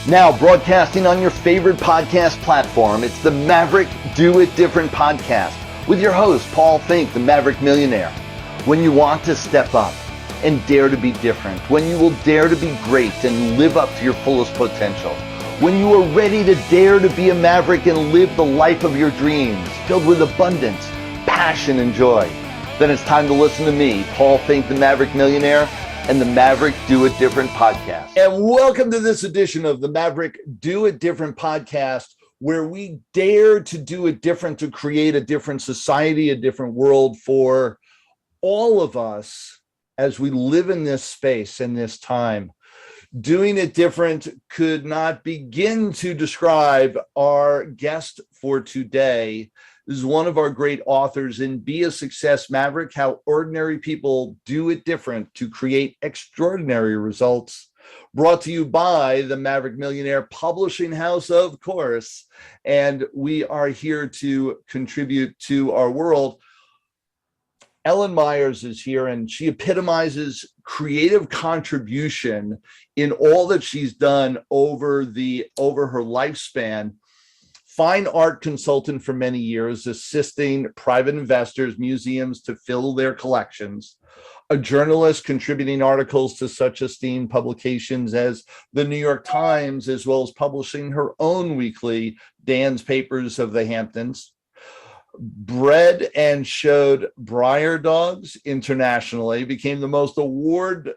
Now broadcasting on your favorite podcast platform, it's the Maverick Do It Different podcast with your host, Paul Finck, the Maverick Millionaire. When you want to step up and dare to be different, when you will dare to be great and live up to your fullest potential, when you are ready to dare to be a maverick and live the life of your dreams, filled with abundance, passion, and joy, then it's time to listen to me, Paul Finck, the Maverick Millionaire, and the Maverick Do It Different podcast. And welcome to this edition of the Maverick Do It Different podcast, where we dare to do it different, to create a different society, a different world for all of us as we live in this space and this time. Doing it different could not begin to describe our guest for today. This is one of our great authors in Be a Success Maverick, How Ordinary People Do It Different to Create Extraordinary Results, brought to you by the Maverick Millionaire Publishing House, of course. And we are here to contribute to our world. Ellen Myers is here, and she epitomizes creative contribution in all that she's done over her lifespan. Fine art consultant for many years, assisting private investors, museums to fill their collections. A journalist contributing articles to such esteemed publications as the New York Times, as well as publishing her own weekly Dan's Papers of the Hamptons. Bred and showed Briard dogs internationally, became the most awarded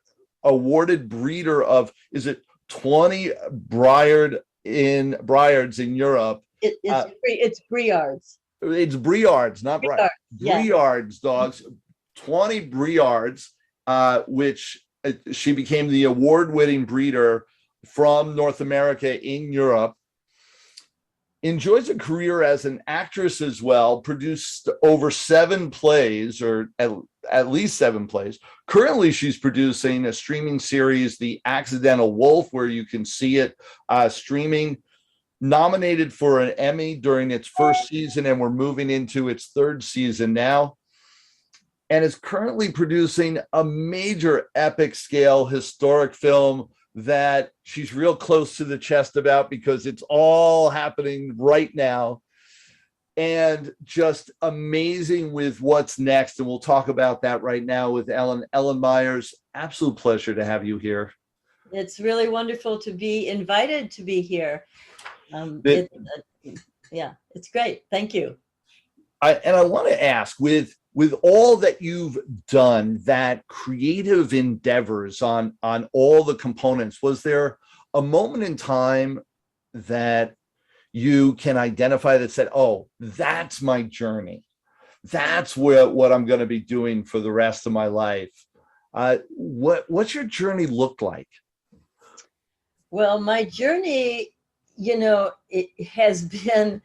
breeder of, is it tawny Briards in Europe. It's Briards. It's Briards, not Briards. Yeah. Briards dogs, 20 Briards, which she became the award-winning breeder from North America in Europe. Enjoys a career as an actress as well, produced over 7 plays, or at least 7 plays. Currently, she's producing a streaming series, The Accidental Wolf, where you can see it streaming. Nominated for an Emmy during its first season, and we're moving into its 3rd season now. And is currently producing a major epic scale historic film that she's real close to the chest about, because it's all happening right now. And just amazing with what's next. And we'll talk about that right now with Ellen. Ellen Myers, absolute pleasure to have you here. It's really wonderful to be invited to be here. It's great. Thank you. I want to ask, with all that you've done, that creative endeavors on all the components, was there a moment in time that you can identify that said, oh, that's my journey, that's what I'm going to be doing for the rest of my life? What's your journey look like? Well, my journey, it has been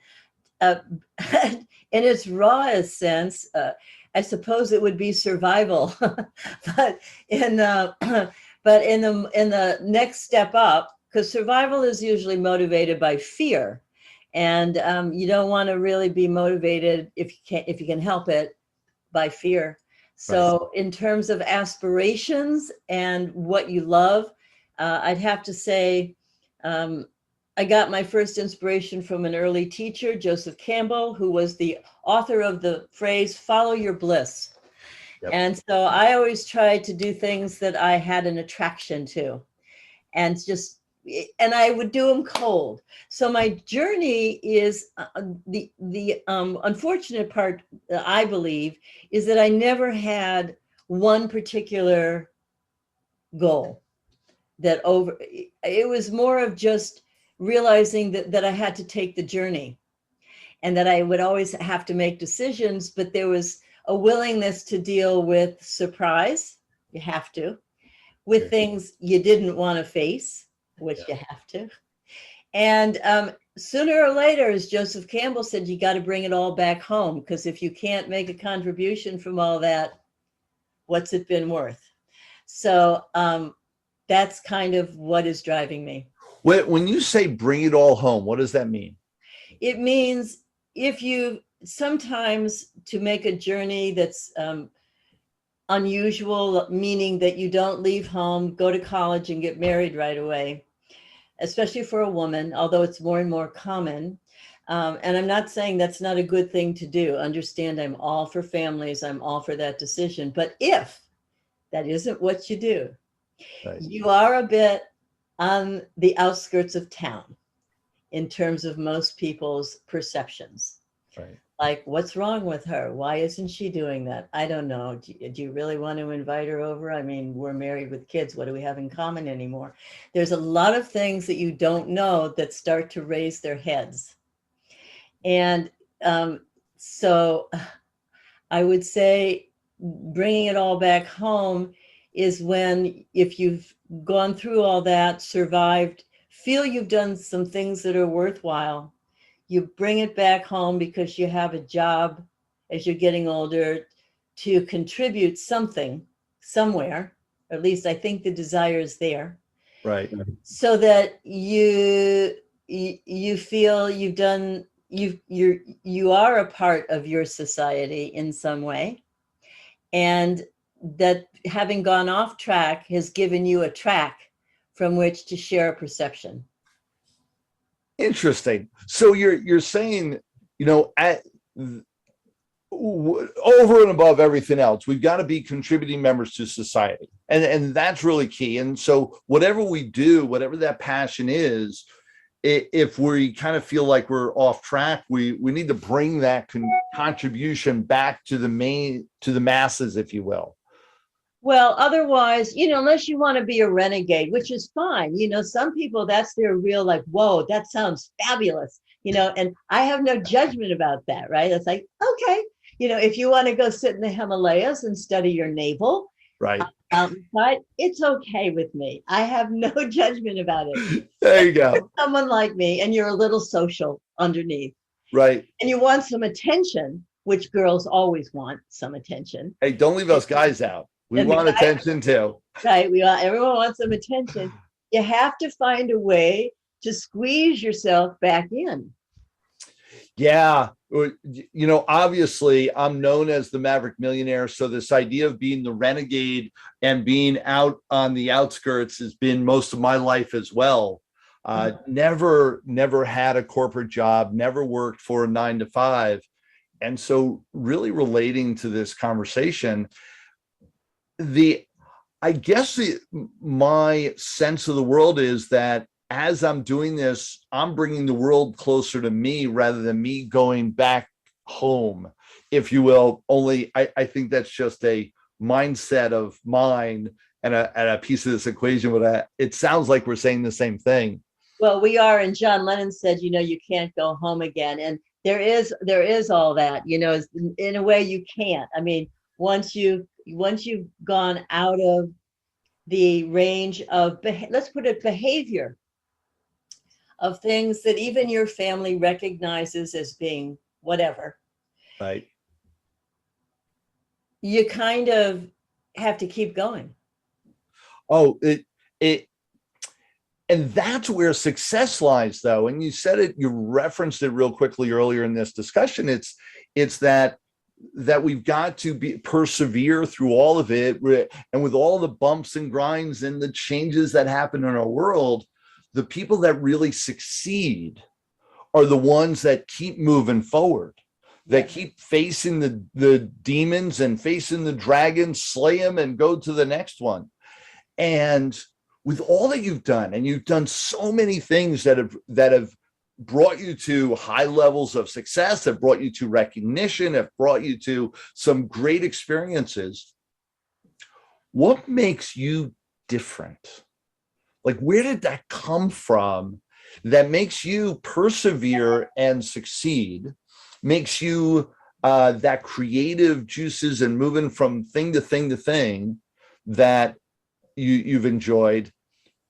in its rawest sense, I suppose it would be survival, but in the next step up, because survival is usually motivated by fear, and you don't want to really be motivated, if you can help it, by fear. So in terms of aspirations and what you love, I'd have to say, I got my first inspiration from an early teacher, Joseph Campbell, who was the author of the phrase, follow your bliss. Yep. And so I always tried to do things that I had an attraction to, and I would do them cold. So my journey is the unfortunate part, I believe, is that I never had one particular goal. It was more of just realizing that I had to take the journey, and that I would always have to make decisions, but there was a willingness to deal with surprise. You have to, with things you didn't want to face, which you have to. And sooner or later, as Joseph Campbell said, you got to bring it all back home, because if you can't make a contribution from all that, what's it been worth? So that's kind of what is driving me. When you say bring it all home, what does that mean? It means if you sometimes, to make a journey that's unusual, meaning that you don't leave home, go to college and get married right away, especially for a woman, although it's more and more common. And I'm not saying that's not a good thing to do. Understand, I'm all for families. I'm all for that decision. But if that isn't what you do, Right. you are a bit on the outskirts of town in terms of most people's perceptions. Right. Like, what's wrong with her? Why isn't she doing that? I don't know. Do you really want to invite her over? I mean, we're married with kids. What do we have in common anymore? There's a lot of things that you don't know that start to raise their heads. And so I would say bringing it all back home is when, if you've gone through all that, survived, feel you've done some things that are worthwhile, you bring it back home because you have a job as you're getting older to contribute something somewhere. Or at least I think the desire is there. Right. So that you feel you've done, you are a part of your society in some way, and that having gone off track has given you a track from which to share a perception. Interesting. So you're saying, over and above everything else, we've got to be contributing members to society, and that's really key. And so whatever we do, whatever that passion is, if we kind of feel like we're off track, we need to bring that contribution back to the masses, if you will. Well, otherwise, unless you want to be a renegade, which is fine. Some people, that's their real, like, whoa, that sounds fabulous, and I have no judgment about that, right? It's like, okay, if you want to go sit in the Himalayas and study your navel, right, but it's okay with me. I have no judgment about it. There you go. Someone like me, and you're a little social underneath. Right. And you want some attention, which girls always want some attention. Hey, don't leave us guys out. We want attention too. Right. Everyone wants some attention. You have to find a way to squeeze yourself back in. Yeah. Obviously I'm known as the Maverick Millionaire. So this idea of being the renegade and being out on the outskirts has been most of my life as well. Never had a corporate job, never worked for a 9-to-5. And so really relating to this conversation, my sense of the world is that as I'm doing this, I'm bringing the world closer to me rather than me going back home, if you will. Only I think that's just a mindset of mine and a piece of this equation. But it sounds like we're saying the same thing. Well, we are. And John Lennon said, you can't go home again. And there is all that, in a way you can't. I mean, once you've gone out of the range of, let's put it, behavior of things that even your family recognizes as being whatever. Right. You kind of have to keep going. Oh, and that's where success lies, though. And you said it, you referenced it real quickly earlier in this discussion. It's that we've got to persevere through all of it. And with all the bumps and grinds and the changes that happen in our world, the people that really succeed are the ones that keep moving forward, that keep facing the demons and facing the dragons, slay them and go to the next one. And with all that you've done, and you've done so many things that have brought you to high levels of success, have brought you to recognition, have brought you to some great experiences. What makes you different? Like, where did that come from that makes you persevere and succeed, makes you that creative juices and moving from thing to thing to thing that you've enjoyed?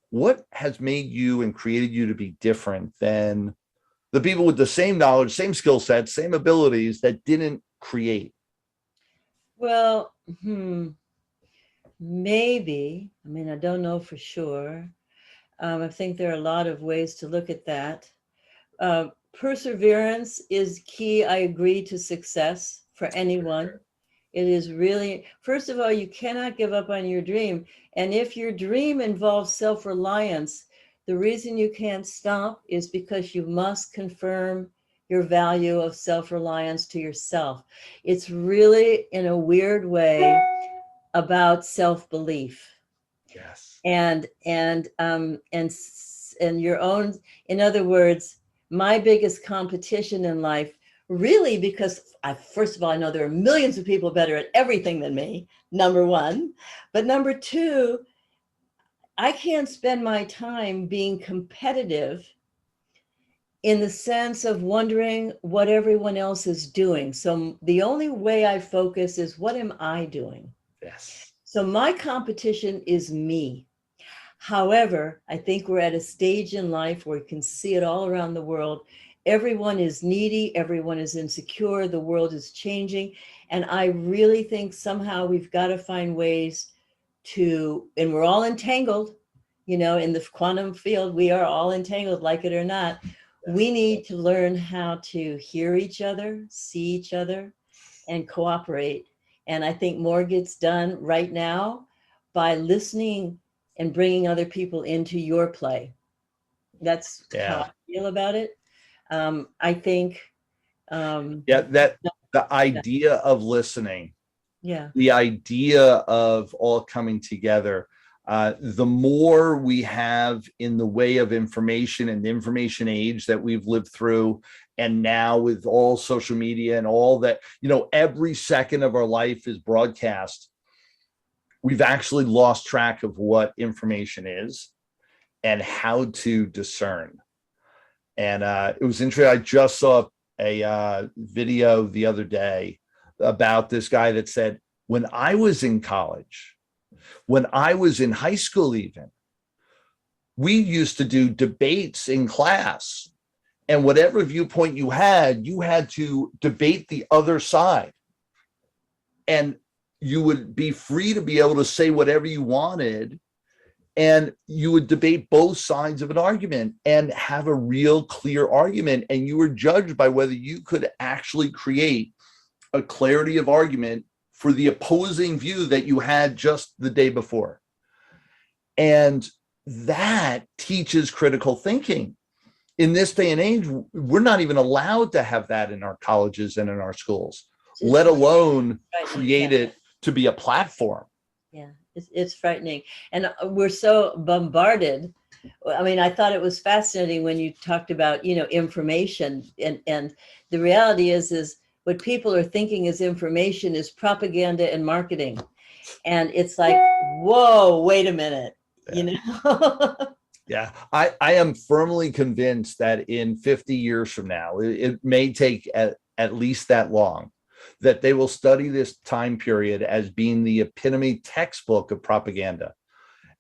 What has made you and created you to be different than the people with the same knowledge, same skill sets, same abilities that didn't create? Well, maybe. I mean, I don't know for sure. I think there are a lot of ways to look at that. Perseverance is key. I agree, to success for anyone. It is really, first of all, you cannot give up on your dream. And if your dream involves self-reliance, The reason you can't stop is because you must confirm your value of self-reliance to yourself. It's really, in a weird way, about self-belief. Yes. And your own, in other words, my biggest competition in life, really, because first of all, I know there are millions of people better at everything than me, number one. But number two, I can't spend my time being competitive in the sense of wondering what everyone else is doing. So the only way I focus is, what am I doing? Yes. So my competition is me. However, I think we're at a stage in life where we can see it all around the world. Everyone is needy. Everyone is insecure. The world is changing. And I really think somehow we've got to find ways to, and we're all entangled, in the quantum field, we are all entangled, like it or not. We need to learn how to hear each other, see each other, and cooperate. And I think more gets done right now by listening and bringing other people into your play. That's how I feel about it. I think. That the idea of listening, Yeah. the idea of all coming together, the more we have in the way of information and the information age that we've lived through, and now with all social media and all that, every second of our life is broadcast. We've actually lost track of what information is and how to discern. And it was interesting. I just saw a video the other day about this guy that said, when I was in college, when I was in high school, even, we used to do debates in class. And whatever viewpoint you had to debate the other side. And you would be free to be able to say whatever you wanted. And you would debate both sides of an argument and have a real clear argument. And you were judged by whether you could actually create a clarity of argument for the opposing view that you had just the day before. And that teaches critical thinking. In this day and age, we're not even allowed to have that in our colleges and in our schools, let alone create it to be a platform. Yeah, it's frightening. And we're so bombarded. I mean, I thought it was fascinating when you talked about, information. And the reality is what people are thinking is information is propaganda and marketing. And it's like, whoa, wait a minute, Yeah, I am firmly convinced that in 50 years from now, it may take at least that long, that they will study this time period as being the epitome textbook of propaganda.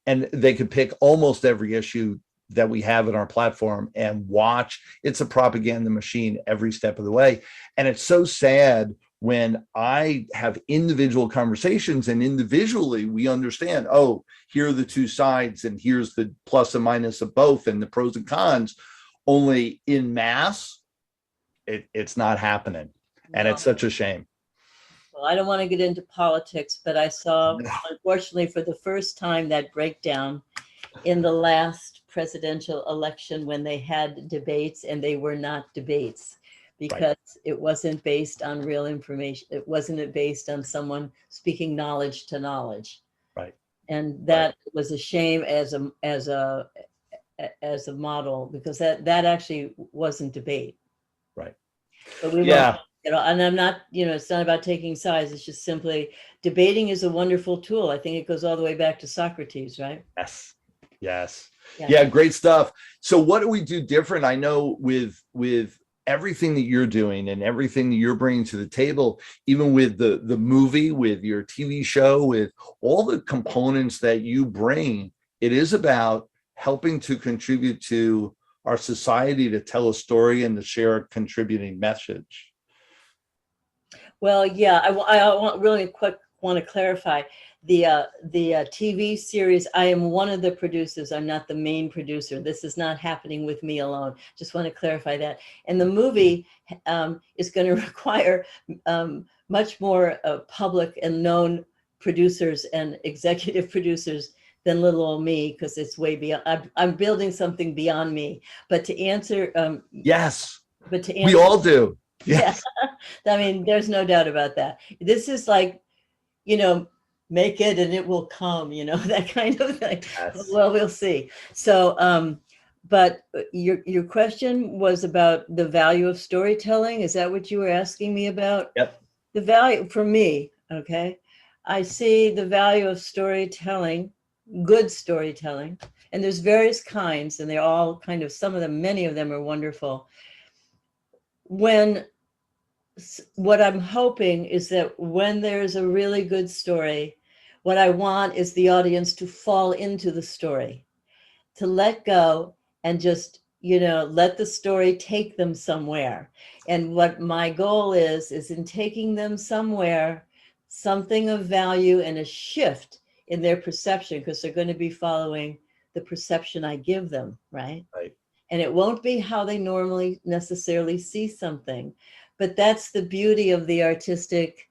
And they could pick almost every issue that we have in our platform and watch. It's a propaganda machine every step of the way. And it's so sad when I have individual conversations and individually we understand, oh, here are the two sides and here's the plus and minus of both and the pros and cons. Only in mass, it's not happening. And it's such a shame. Well, I don't want to get into politics, but I saw, unfortunately, for the first time, that breakdown in the last presidential election when they had debates and they were not debates because it wasn't based on real information. It wasn't based on someone speaking knowledge to knowledge. Right. And that was a shame as a model, because that actually wasn't debate. Right. But we won't. And I'm not, it's not about taking sides. It's just simply debating is a wonderful tool. I think it goes all the way back to Socrates, right? Yes. Yeah, great stuff. So what do we do different? I know with everything that you're doing and everything that you're bringing to the table, even with the movie, with your TV show, with all the components that you bring, it is about helping to contribute to our society, to tell a story and to share a contributing message. Well, yeah, I want really quick want to clarify the TV series. I am one of the producers. I'm not the main producer. This is not happening with me alone. Just want to clarify that. And the movie is going to require much more public and known producers and executive producers than little old me, because it's way beyond. I'm building something beyond me. But to answer, Yes, but to we answer, all do. yeah, Yes. I mean, there's no doubt about that. This is like, make it and it will come, that kind of thing. Yes. Well, we'll see. So, but your question was about the value of storytelling. Is that what you were asking me about? Yep. The value for me, okay. I see the value of storytelling, good storytelling, and there's various kinds, and they're all kind of, some of them, many of them are wonderful. What I'm hoping is that when there's a really good story, what I want is the audience to fall into the story, to let go and just, let the story take them somewhere. And what my goal is in taking them somewhere, something of value and a shift in their perception, because they're going to be following the perception I give them, right? Right. And it won't be how they normally necessarily see something. But that's the beauty of the artistic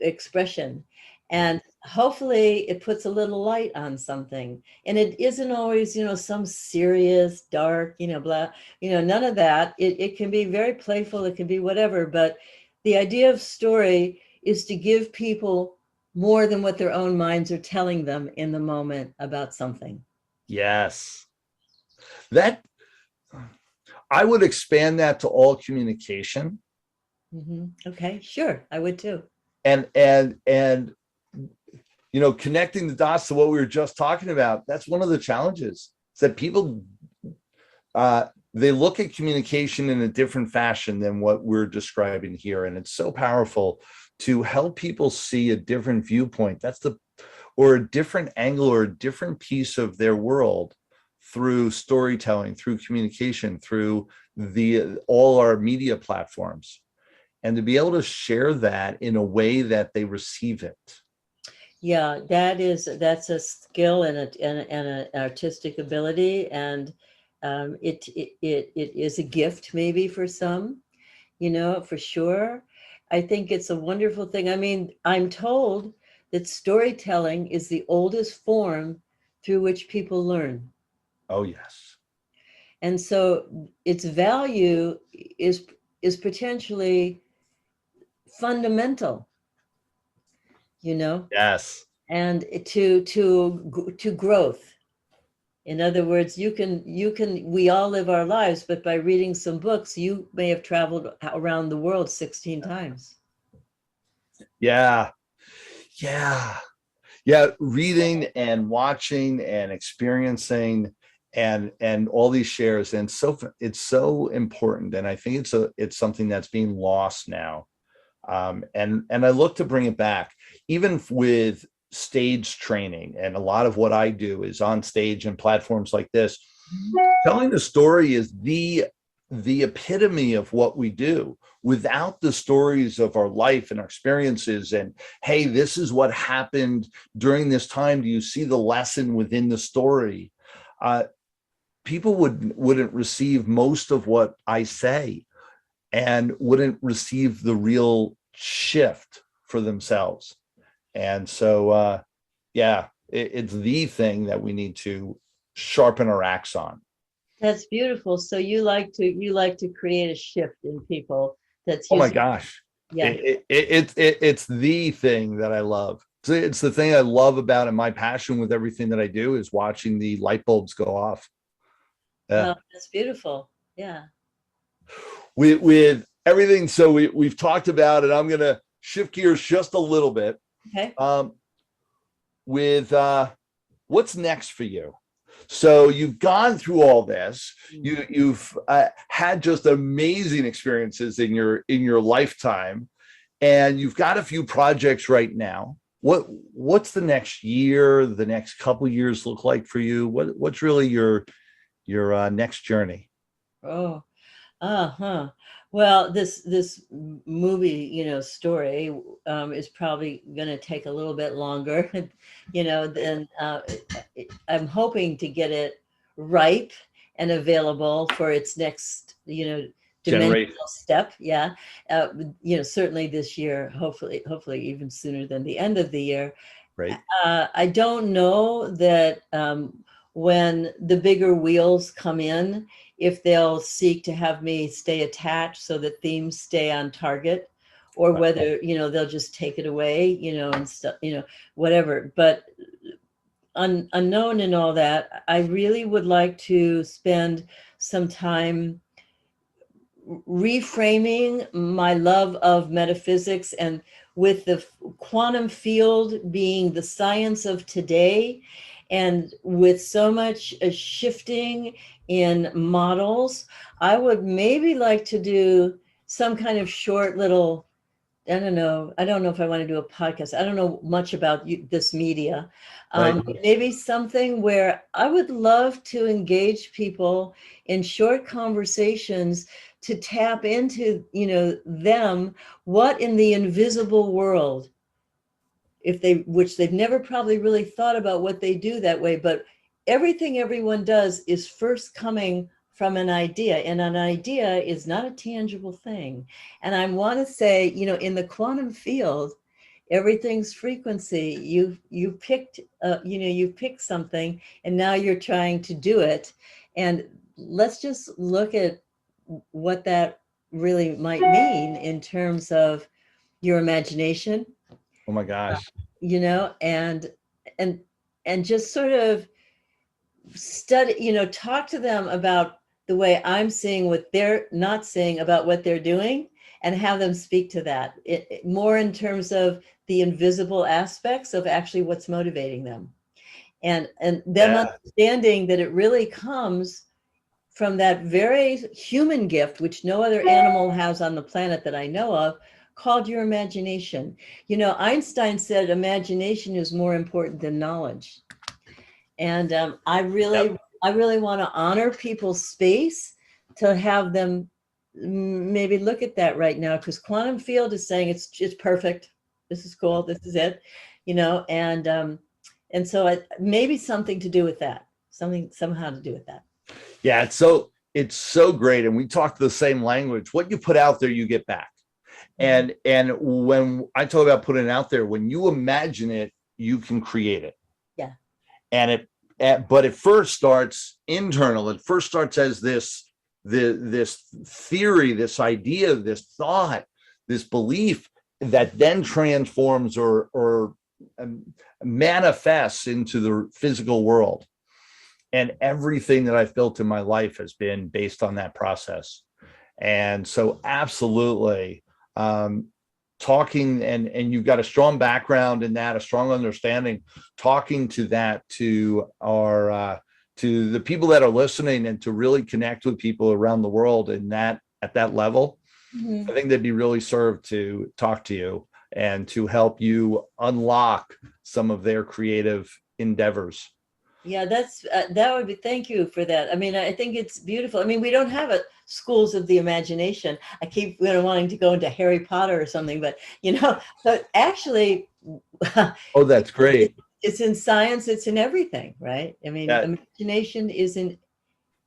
expression. And hopefully it puts a little light on something. And it isn't always, some serious, dark, blah, none of that. It can be very playful. It can be whatever. But the idea of story is to give people more than what their own minds are telling them in the moment about something. Yes. That, I would expand that to all communication. Mm-hmm. Okay, sure. I would too. And connecting the dots to what we were just talking about, that's one of the challenges, is that people, they look at communication in a different fashion than what we're describing here. And it's so powerful to help people see a different viewpoint. Or a different angle or a different piece of their world through storytelling, through communication, through all our media platforms, and to be able to share that in a way that they receive it. Yeah, that's a skill and an artistic ability, and it is a gift maybe for some, for sure. I think it's a wonderful thing. I mean, I'm told that storytelling is the oldest form through which people learn. Oh, yes. And so its value is potentially fundamental, Yes. and to growth. In other words, we all live our lives, but by reading some books, you may have traveled around the world 16 times. Yeah. Reading and watching and experiencing and all these shares, and it's so important. And I think it's something that's being lost now. And I look to bring it back, even with stage training. And a lot of what I do is on stage and platforms like this. Telling the story is the epitome of what we do. Without the stories of our life and our experiences, and hey, this is what happened during this time, do you see the lesson within the story? People wouldn't receive most of what I say, and wouldn't receive the real shift for themselves. And so, it's the thing that we need to sharpen our axe on. That's beautiful. So you like to create a shift in people. Oh my gosh. Yeah. It's the thing that I love. It's the thing I love about it. My passion with everything that I do is watching the light bulbs go off. Yeah. Oh, that's beautiful. Yeah. With everything. So we've talked about it. I'm going to shift gears just a little bit. Okay. With what's next for you? So you've gone through all this. You've had just amazing experiences in your lifetime, and you've got a few projects right now. What's the next year, the next couple years look like for you? What's really your next journey? Oh, well, this movie, story is probably going to take a little bit longer, than I'm hoping to get it ripe and available for its next, dimensional step. Yeah. Certainly this year, hopefully even sooner than the end of the year. right? I don't know that when the bigger wheels come in, if they'll seek to have me stay attached so that themes stay on target, or Right. whether, they'll just take it away, and stuff, whatever. But unknown in all that, I really would like to spend some time reframing my love of metaphysics, and with the quantum field being the science of today, and with so much shifting in models, I would maybe like to do some kind of short little, I don't know. I don't know if I want to do a podcast. I don't know much about this media. Right. Maybe something where I would love to engage people in short conversations to tap into, them, what in the invisible world, which they've never probably really thought about what they do that way, but everything everyone does is first coming from an idea, and an idea is not a tangible thing. And I want to say, in the quantum field, everything's frequency. You picked, you picked something, and now you're trying to do it. And let's just look at what that really might mean in terms of your imagination, Oh my gosh. and and and just sort of study, talk to them about the way I'm seeing what they're not seeing about what they're doing, and have them speak to that more in terms of the invisible aspects of actually what's motivating them, and them understanding that it really comes from that very human gift, which no other animal has on the planet that I know of, called your imagination. Einstein said imagination is more important than knowledge. And I really want to honor people's space to have them maybe look at that right now, because quantum field is saying it's perfect. This is cool. This is it, and so maybe something to do with that, somehow to do with that. Yeah, it's so great, and we talk the same language. What you put out there, you get back. And when I talk about putting it out there, when you imagine it, you can create it. Yeah. And but it first starts internal. It first starts as this theory, this idea, this thought, this belief that then transforms or manifests into the physical world. And everything that I've built in my life has been based on that process. And so absolutely, talking, and you've got a strong background in that, a strong understanding, talking to that, to to the people that are listening, and to really connect with people around the world at that level. Mm-hmm. I think they'd be really served to talk to you and to help you unlock some of their creative endeavors. Yeah, that would be, thank you for that. I mean, I think it's beautiful. I mean, we don't have schools of the imagination. I keep wanting to go into Harry Potter or something, but but actually, oh, that's great. It's in science. It's in everything, right? I mean, imagination is in.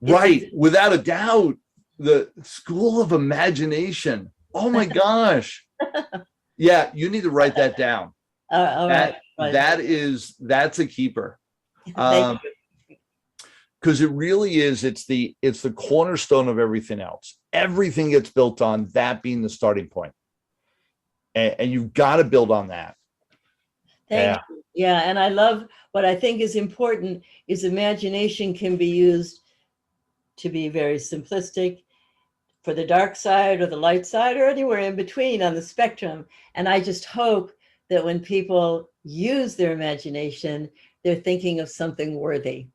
Right, without a doubt, the school of imagination. Oh my gosh. Yeah, you need to write that down. All right. That's a keeper. Because it really is, it's the cornerstone of everything else. Everything gets built on that being the starting point, and you've got to build on that. Thank you. Yeah, and I love, what I think is important is imagination can be used to be very simplistic, for the dark side or the light side, or anywhere in between on the spectrum. And I just hope that when people use their imagination, they're thinking of something worthy.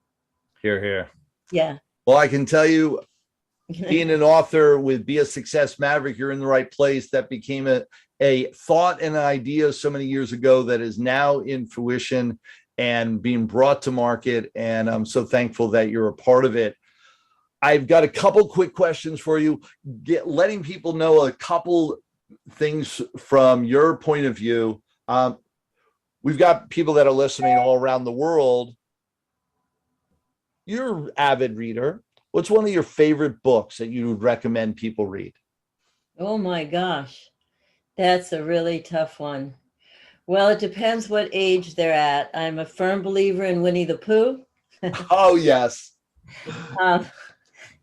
Hear, hear. Yeah. Well, I can tell you, being an author with Be a Success Maverick, you're in the right place. That became a thought and an idea so many years ago that is now in fruition and being brought to market. And I'm so thankful that you're a part of it. I've got a couple quick questions for you, letting people know a couple things from your point of view. We've got people that are listening all around the world. You're an avid reader. What's one of your favorite books that you would recommend people read? Oh my gosh, that's a really tough one. Well, it depends what age they're at. I'm a firm believer in Winnie the Pooh. Oh, yes. Um,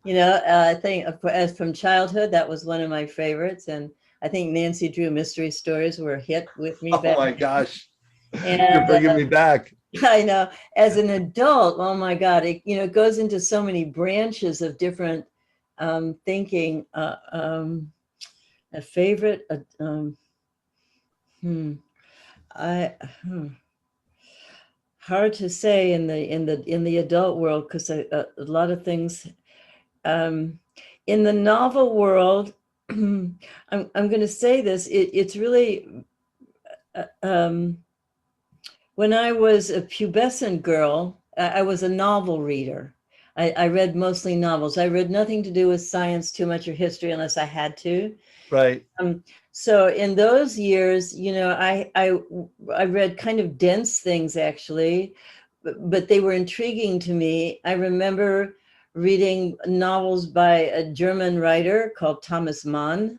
I think as from childhood, that was one of my favorites. And I think Nancy Drew mystery stories were a hit with me Oh back my then. gosh. You're And bringing me back. I know as an adult, oh my God, it goes into so many branches of different thinking. A favorite, hmm, I, hmm, hard to say in the adult world because a lot of things in the novel world. I'm going to say this. It's really when I was a pubescent girl, I was a novel reader. I read mostly novels. I read nothing to do with science too much or history unless I had to. Right. So in those years, I read kind of dense things actually, but they were intriguing to me. I remember reading novels by a German writer called Thomas Mann.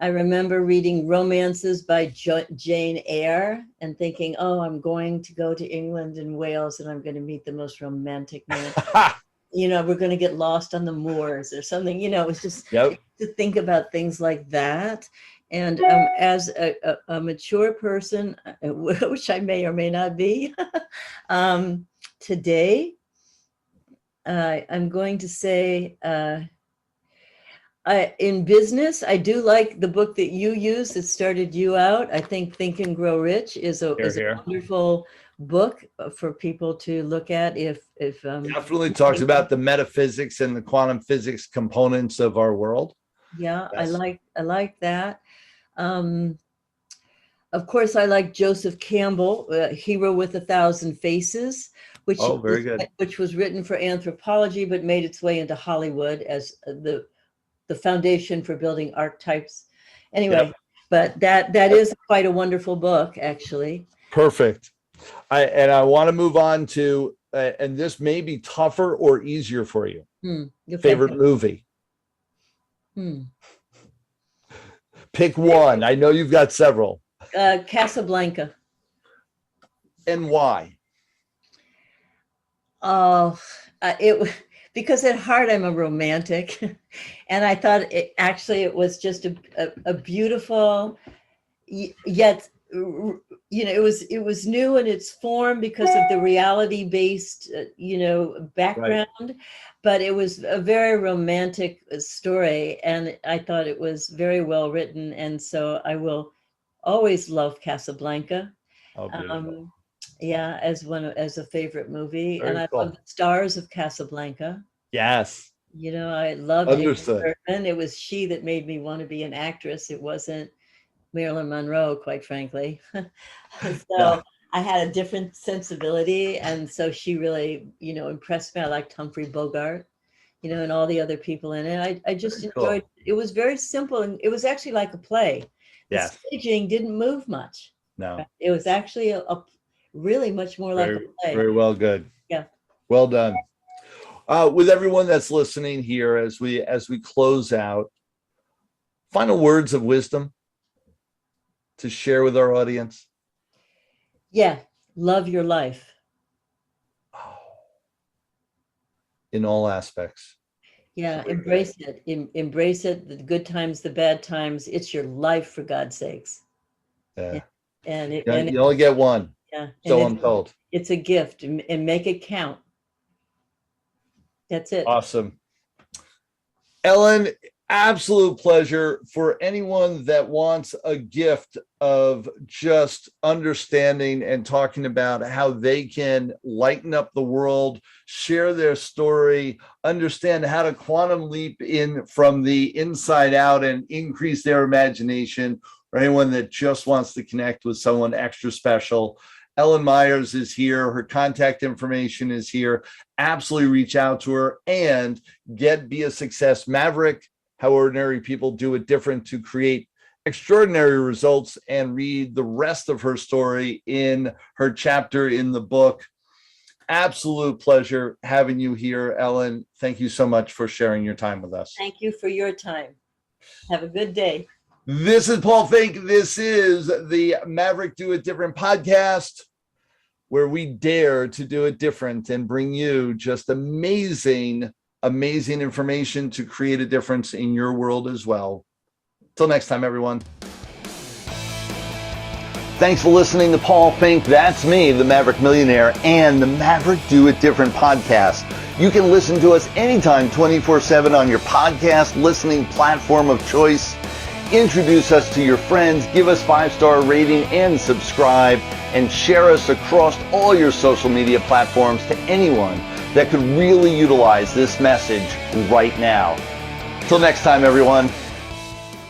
I remember reading romances by Jane Eyre and thinking, oh, I'm going to go to England and Wales and I'm going to meet the most romantic man. We're going to get lost on the moors or something. It was just Yep. to think about things like that. And as a mature person, which I may or may not be, today, I'm going to say, in business, I do like the book that you used that started you out. I think Think and Grow Rich is a wonderful book for people to look at if Definitely talks about the metaphysics and the quantum physics components of our world. Yeah, Yes. I like that. Of course, I like Joseph Campbell, Hero with a Thousand Faces, which very good. Which was written for anthropology but made its way into Hollywood as the foundation for building archetypes. Anyway, but that is quite a wonderful book, actually. Perfect. I want to move on to, and this may be tougher or easier for you. Favorite movie? Pick one. I know you've got several. Casablanca. And why? Oh, because at heart I'm a romantic, and I thought it was just a beautiful, yet it was new in its form because of the reality based background, right. But it was a very romantic story, and I thought it was very well written, and so I will always love Casablanca. Oh, beautiful. Yeah, as a favorite movie. Very and cool. I love the stars of Casablanca. Yes. I loved Understood. And it was she that made me want to be an actress. It wasn't Marilyn Monroe, quite frankly. So I had a different sensibility. And so she really, impressed me. I liked Humphrey Bogart, and all the other people in it. I just enjoyed it. It was very simple. And it was actually like a play. The staging didn't move much. No. It was actually a really much more like a play. Very well, good. Yeah. Well done. With everyone that's listening here, as we close out, final words of wisdom to share with our audience. Yeah, love your life. In all aspects. Yeah, embrace it. Embrace it. The good times, the bad times. It's your life, for God's sakes. Yeah. And you only get one. Yeah. So I'm told. It's a gift, and make it count. That's it. Awesome. Ellen, absolute pleasure. For anyone that wants a gift of just understanding and talking about how they can lighten up the world, share their story, understand how to quantum leap in from the inside out and increase their imagination, or anyone that just wants to connect with someone extra special, Ellen Myers is here. Her contact information is here. Absolutely reach out to her and be a success maverick. How ordinary people do it different to create extraordinary results, and read the rest of her story in her chapter in the book. Absolute pleasure having you here, Ellen. Thank you so much for sharing your time with us. Thank you for your time. Have a good day. This is Paul Finck. This is the Maverick Do It Different podcast, where we dare to do it different and bring you just amazing information to create a difference in your world as well. Till next time, everyone. Thanks for listening to Paul Finck. That's me, the Maverick Millionaire, and the Maverick Do It Different podcast. You can listen to us anytime, 24/7 on your podcast listening platform of choice. Introduce us to your friends, give us 5-star rating and subscribe, and share us across all your social media platforms to anyone that could really utilize this message right now. Till next time, everyone.